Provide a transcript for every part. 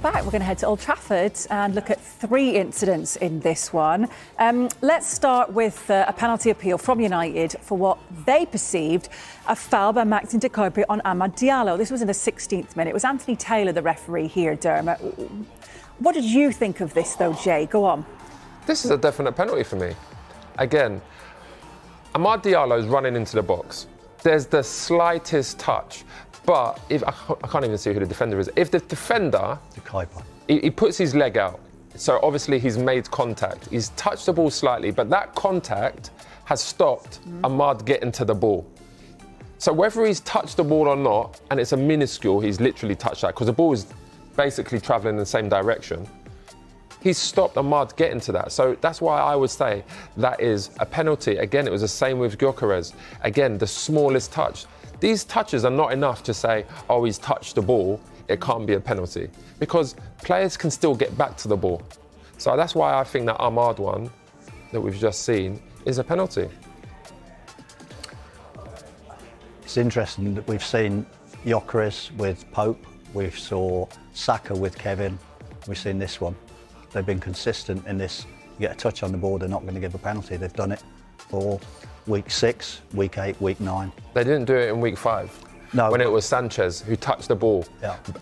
Back, we're going to head to Old Trafford and look at 3 incidents in this one. Let's start with a penalty appeal from United for what they perceived a foul by Maxime de Kuiper on Amad Diallo. This was in the 16th minute. It was Anthony Taylor, the referee here, Dermot. What did you think of this, though, Jay? Go on. This is a definite penalty for me. Again, Amad Diallo is running into the box. There's the slightest touch. But if I can't even see who the defender is. If the defender, he puts his leg out, so obviously he's made contact. He's touched the ball slightly, but that contact has stopped Amad getting to the ball. So whether he's touched the ball or not, and it's a minuscule, he's literally touched that, because the ball is basically travelling in the same direction. He's stopped Amad getting to that. So that's why I would say that is a penalty. Again, it was the same with Gyökeres. Again, the smallest touch. These touches are not enough to say, oh, he's touched the ball, it can't be a penalty. Because players can still get back to the ball. So that's why I think that Amad one that we've just seen is a penalty. It's interesting that we've seen Gyökeres with Pope, we saw Saka with Kevin, we've seen this one. They've been consistent in this. You get a touch on the ball, they're not going to give a penalty. They've done it for week 6, week 8, week 9. They didn't do it in week 5. No, when it was Sanchez who touched the ball,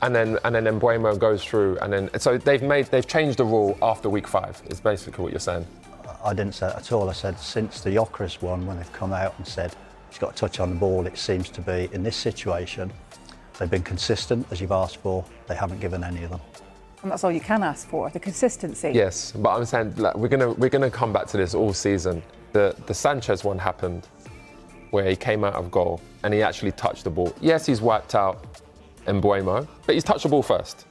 and then Mbeumo goes through, and then so they've changed the rule after week 5. Is basically what you're saying. I didn't say that at all. I said since the Gyökeres one, when they've come out and said he's got a touch on the ball, it seems to be in this situation they've been consistent as you've asked for. They haven't given any of them. And that's all you can ask for, the consistency. Yes, but I'm saying like, we're gonna come back to this all season. The Sanchez one happened where he came out of goal and he actually touched the ball. Yes, he's wiped out Mbeumo, but he's touched the ball first.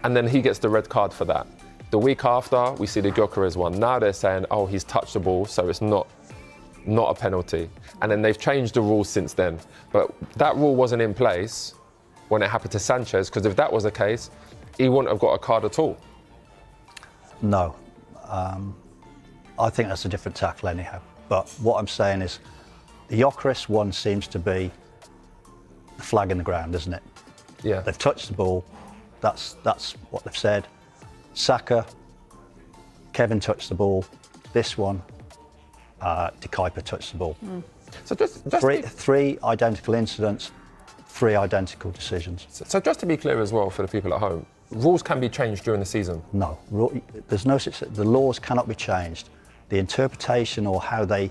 And then he gets the red card for that. The week after, we see the Gyökeres one. Now they're saying, oh, he's touched the ball, so it's not a penalty. And then they've changed the rules since then. But that rule wasn't in place when it happened to Sanchez, because if that was the case, he wouldn't have got a card at all. No. I think that's a different tackle anyhow. But what I'm saying is the Gyökeres one seems to be the flag in the ground, isn't it? Yeah. They've touched the ball. That's what they've said. Saka, Kevin touched the ball. This one, de Kuiper touched the ball. So just three identical incidents, 3 identical decisions. So just to be clear as well for the people at home, rules can be changed during the season? No, there's no such thing. The laws cannot be changed. The interpretation or how they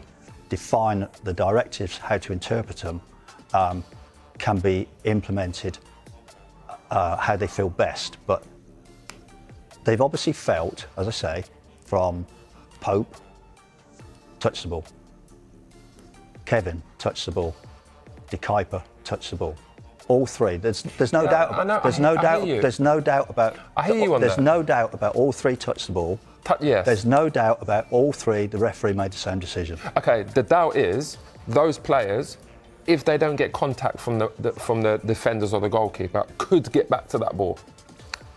define the directives, how to interpret them, can be implemented how they feel best. But they've obviously felt, as I say, from Pope, touched the ball. Kevin touched the ball. De Kuiper touched the ball. All 3. There's no doubt. There's no doubt about. I hear you on that. There's no doubt about all 3 touched the ball. Yes. There's no doubt about all 3. The referee made the same decision. Okay. The doubt is those players, if they don't get contact from the defenders or the goalkeeper, could get back to that ball.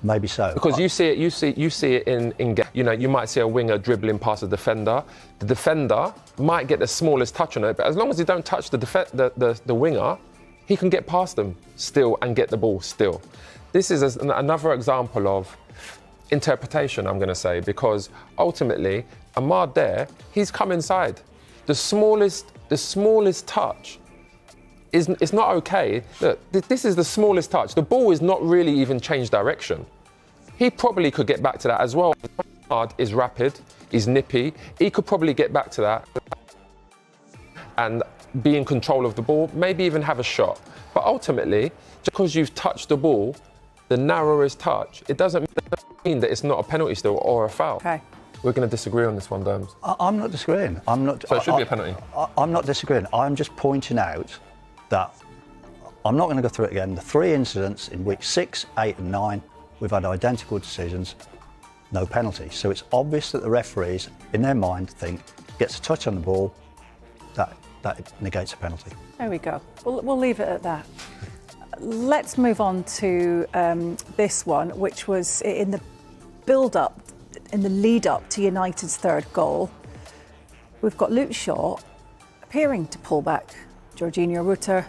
Maybe so. Because you see it in you might see a winger dribbling past a defender. The defender might get the smallest touch on it, but as long as he don't touch the winger, he can get past them still and get the ball still. This is another example of interpretation, I'm going to say, because ultimately, Amad there, he's come inside. The smallest touch it's not okay. Look, this is the smallest touch. The ball is not really even changed direction. He probably could get back to that as well. Amad is rapid, he's nippy. He could probably get back to that and be in control of the ball, maybe even have a shot. But ultimately, just because you've touched the ball, the narrowest touch, it doesn't mean that it's not a penalty still or a foul. Okay. We're going to disagree on this one, Derms. I'm not disagreeing. So it should be a penalty? I'm not disagreeing. I'm just pointing out that I'm not going to go through it again. The 3 incidents in week 6, 8 and 9, we've had identical decisions, no penalty. So it's obvious that the referees, in their mind, think gets a touch on the ball, that negates a penalty. There we go. We'll leave it at that. Let's move on to this one, which was in the build-up, in the lead-up to United's 3rd goal. We've got Luke Shaw appearing to pull back. Jorginho Rutter.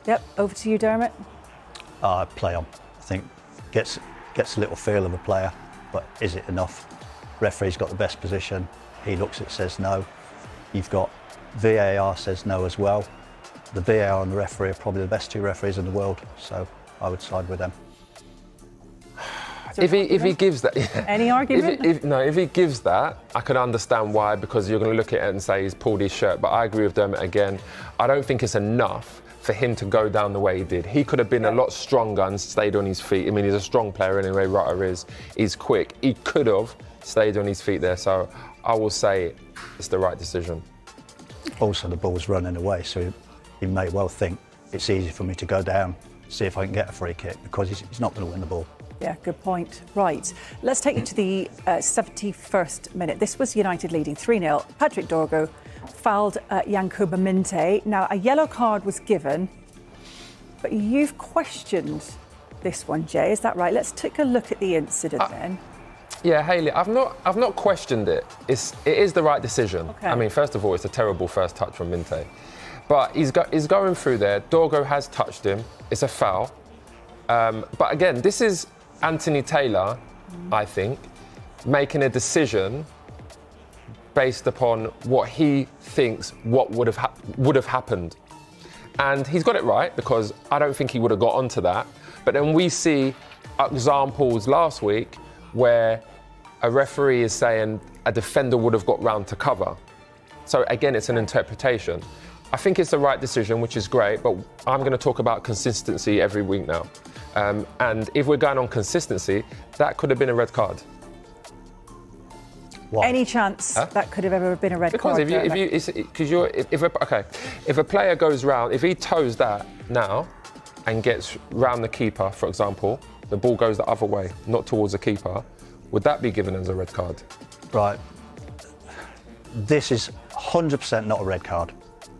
Yep, over to you, Dermot. Play on. I think gets a little feel of a player, but is it enough? Referee's got the best position. He looks at it, says no. You've got VAR says no as well. The VAR and the referee are probably the best 2 referees in the world, so I would side with them. If he gives that, Any argument? If he gives that, I can understand why, because you're going to look at it and say he's pulled his shirt. But I agree with Dermot again. I don't think it's enough for him to go down the way he did. He could have been a lot stronger and stayed on his feet. I mean, he's a strong player anyway. Rutter is. He's quick. He could have stayed on his feet there. So I will say it's the right decision. Also, the ball's running away, so he may well think it's easy for me to go down, see if I can get a free kick, because he's not going to win the ball. Yeah, good point. Right, let's take you to the 71st minute. This was United leading 3-0. Patrick Dorgu fouled Yankuba Minte. Now, a yellow card was given, but you've questioned this one, Jay. Is that right? Let's take a look at the incident then. Yeah, Hayley, I've not questioned it. It is the right decision. Okay. I mean, first of all, it's a terrible first touch from Minte. But he's going through there. Dorgu has touched him. It's a foul. But again, this is Anthony Taylor, I think, making a decision based upon what he thinks would have happened. And he's got it right, because I don't think he would have got onto that. But then we see examples last week where a referee is saying a defender would have got round to cover. So again, it's an interpretation. I think it's the right decision, which is great, but I'm going to talk about consistency every week now. And if we're going on consistency, that could have been a red card. Why? Any chance that could have ever been a red Because card? if a player goes round, if he toes that now and gets round the keeper, for example, the ball goes the other way, not towards the keeper, would that be given as a red card? Right. This is 100% not a red card.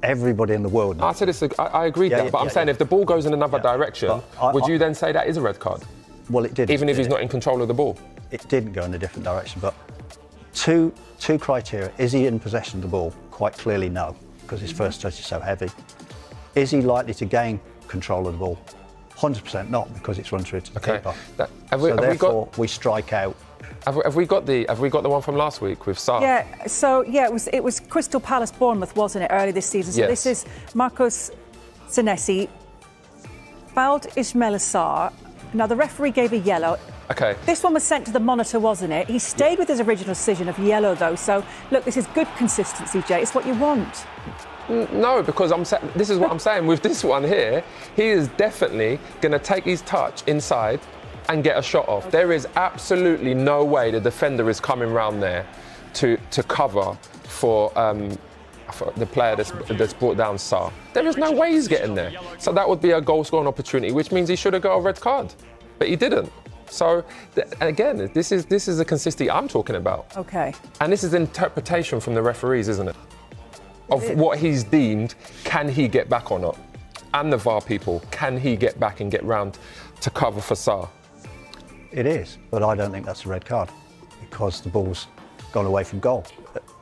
Everybody in the world knows. I said I agreed that, but I'm saying if the ball goes in another direction, would you then say that is a red card? Well, it did. Even if he's not in control of the ball? It didn't go in a different direction, but two criteria. Is he in possession of the ball? Quite clearly no, because his first touch is so heavy. Is he likely to gain control of the ball? 100% not, because it's run through to the keeper. Therefore, we strike out. Have we got the one from last week with Sarr? Yeah. So it was Crystal Palace Bournemouth, wasn't it, early this season? So Yes. This is Marcos Senesi fouled Ismail Sarr. Now the referee gave a yellow. Okay. This one was sent to the monitor, wasn't it? He stayed with his original decision of yellow, though. So look, this is good consistency, Jay. It's what you want. No, because this is what I'm saying. With this one here, he is definitely going to take his touch inside and get a shot off. Okay. There is absolutely no way the defender is coming round there to cover for the player that's brought down Sarr. There is no way he's getting there. So that would be a goal scoring opportunity, which means he should have got a red card, but he didn't. So again, this is the consistency I'm talking about. Okay. And this is interpretation from the referees, isn't it? Of what he's deemed, can he get back or not? And the VAR people, can he get back and get round to cover for Sarr? It is, but I don't think that's a red card, because the ball's gone away from goal.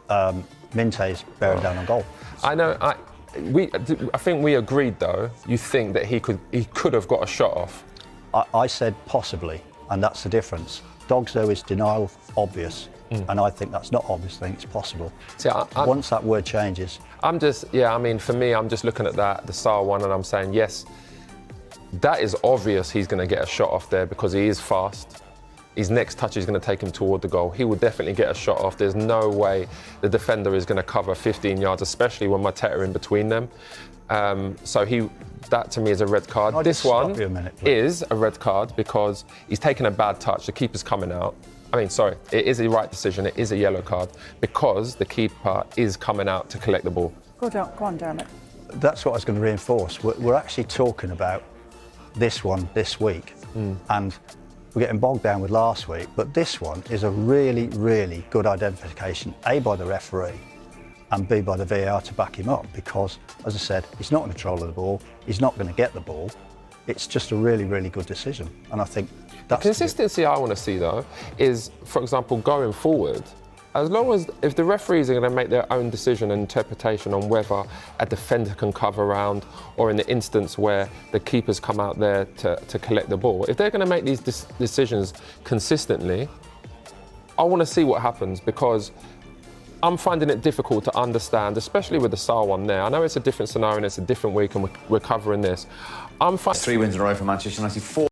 Minte's bearing down on goal. I know. I think we agreed though. You think that he could have got a shot off. I said possibly, and that's the difference. Dogs though is denial obvious, and I think that's not obvious. I think it's possible. See, Once that word changes, for me, I'm just looking at the Sarr one, and I'm saying yes. That is obvious he's going to get a shot off there, because he is fast. His next touch is going to take him toward the goal. He will definitely get a shot off. There's no way the defender is going to cover 15 yards, especially when Mateta are in between them. That to me is a red card. This one is a red card because he's taken a bad touch. The keeper's coming out. It is a right decision. It is a yellow card because the keeper is coming out to collect the ball. Go on, Dermot. That's what I was going to reinforce. We're actually talking about this one this week, and we're getting bogged down with last week, but this one is a really, really good identification, A, by the referee, and B, by the VAR to back him up, because, as I said, he's not in control of the ball, he's not going to get the ball. It's just a really, really good decision, and I think that's... The consistency I want to see, though, is, for example, going forward, As long as, if the referees are going to make their own decision and interpretation on whether a defender can cover around, or in the instance where the keeper's come out there to collect the ball, if they're going to make these decisions consistently, I want to see what happens, because I'm finding it difficult to understand, especially with the Saar one there. I know it's a different scenario and it's a different week and we're covering this. 3 wins in a row for Manchester United. 4